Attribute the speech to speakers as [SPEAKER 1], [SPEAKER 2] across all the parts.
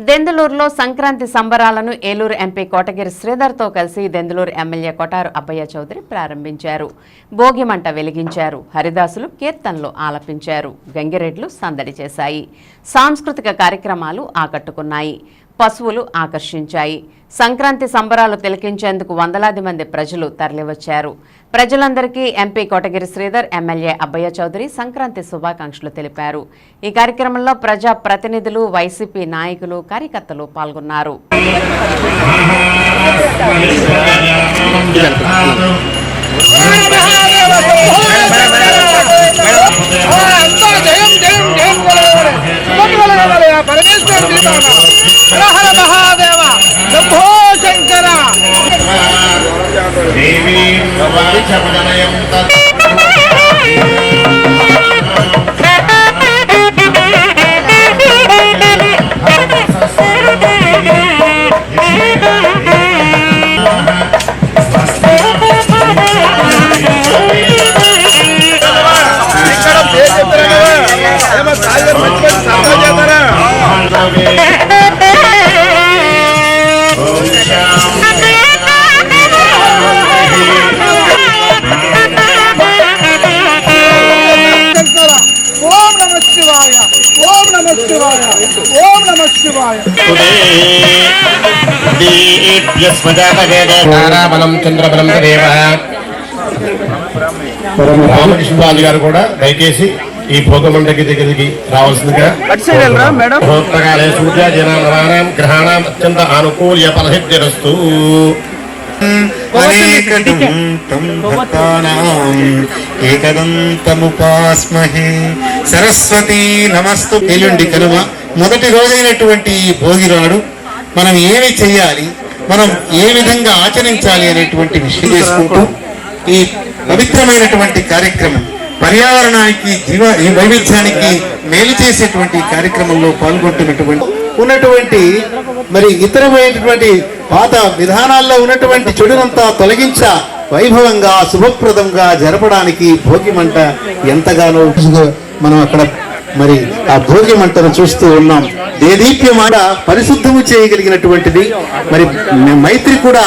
[SPEAKER 1] దెందులూరులో Sankranti సంబరాలను Eluru MP Kotagiri శ్రీధర్తో కలిసి Denduluru MLA Kotaru Abbayya Chowdary ప్రారంభించారు. భోగిమంట వెలిగించారు. హరిదాసులు కీర్తనలు ఆలపించారు. గంగిరెడ్లు సందడి చేశాయి. సాంస్కృతిక కార్యక్రమాలు ఆకట్టుకున్నాయి. పశువులు ఆకర్షించాయి. సంక్రాంతి సంబరాలు తిలకించేందుకు వందలాది మంది ప్రజలు తరలివచ్చారు. ప్రజలందరికీ ఎంపీ కోటగిరి శ్రీధర్, ఎమ్మెల్యే అబ్బయ్య చౌదరి సంక్రాంతి శుభాకాంక్షలు తెలిపారు. ఈ కార్యక్రమంలో ప్రజా ప్రతినిధులు, వైసీపీ నాయకులు, కార్యకర్తలు పాల్గొన్నారు.
[SPEAKER 2] రామకృష్ణరాజు గారు కూడా దయచేసి ఈ భోగమండకి దగ్గరికి రావాల్సిందిగా సూర్య జనానాం గ్రహాణం అత్యంత ఆనుకూల్య ఫలసిద్ధిరస్తు.
[SPEAKER 3] ఏకదంతముపాస్మహే సరస్వతీ నమస్తు. ఎల్లుండి కనుమ మొదటి రోజైనటువంటి భోగినాడు మనం ఏమి చెయ్యాలి, మనం ఏ విధంగా ఆచరించాలి అనేటువంటి విషయం చేసుకుంటూ ఈ పవిత్రమైనటువంటి కార్యక్రమం పర్యావరణానికి ఈ వైవిధ్యానికి మేలు చేసేటువంటి కార్యక్రమంలో పాల్గొంటున్నటువంటి మరి ఇతరమైనటువంటి పాత విధానాల్లో ఉన్నటువంటి చెడునంతా తొలగించ వైభవంగా శుభప్రదంగా జరపడానికి భోగి మంట ఎంతగానో మనం అక్కడ మరి ఆ భోగి మంటను చూస్తూ ఉన్నాం. దేదీప్యమాట పరిశుద్ధము చేయగలిగినటువంటిది. మరి మైత్రి కూడా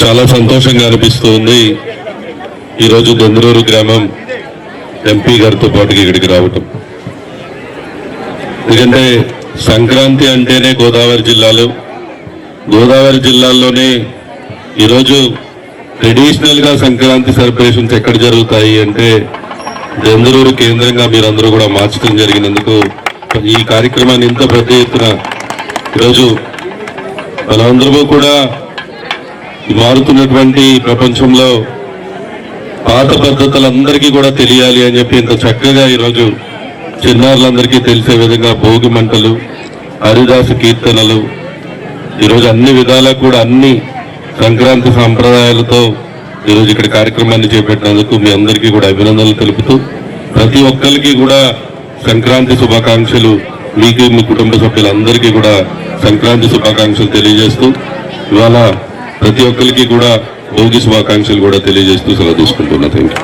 [SPEAKER 4] చాలా సంతోషంగా అనిపిస్తుంది. ఈరోజు దెందులూరు గ్రామం ఎంపీ గారితో పాటుగా ఇక్కడికి రావటం. ఎందుకంటే సంక్రాంతి అంటేనే గోదావరి జిల్లాల్లోనే ఈరోజు ట్రెడిషనల్గా సంక్రాంతి సెలబ్రేషన్స్ ఎక్కడ జరుగుతాయి అంటే దెందులూరు కేంద్రంగా మీరందరూ కూడా మార్చడం జరిగినందుకు ఈ కార్యక్రమాన్ని ఇంత పెద్ద ఎత్తున ఈరోజు మనందరూ కూడా మారుతున్నటువంటి ప్రపంచంలో పాత పద్ధతులందరికీ కూడా తెలియాలి అని చెప్పి ఇంత చక్కగా ఈరోజు చిన్నారులందరికీ తెలిసే విధంగా భోగి మంటలు, హరిదాసు కీర్తనలు, ఈరోజు అన్ని విధాలా కూడా అన్ని సంక్రాంతి సాంప్రదాయాలతో ఈరోజు ఇక్కడ కార్యక్రమాన్ని చేపట్టినందుకు మీ అందరికీ కూడా అభినందనలు తెలుపుతూ ప్రతి ఒక్కరికి కూడా సంక్రాంతి శుభాకాంక్షలు, మీకు మీ కుటుంబ సభ్యులందరికీ కూడా సంక్రాంతి శుభాకాంక్షలు తెలియజేస్తూ ఇవాళ ప్రతి ఒక్కరికి కూడా భోగి శుభాకాంక్షలు కూడా తెలియజేస్తూ సెలవు తీసుకుంటున్నా. Thank you.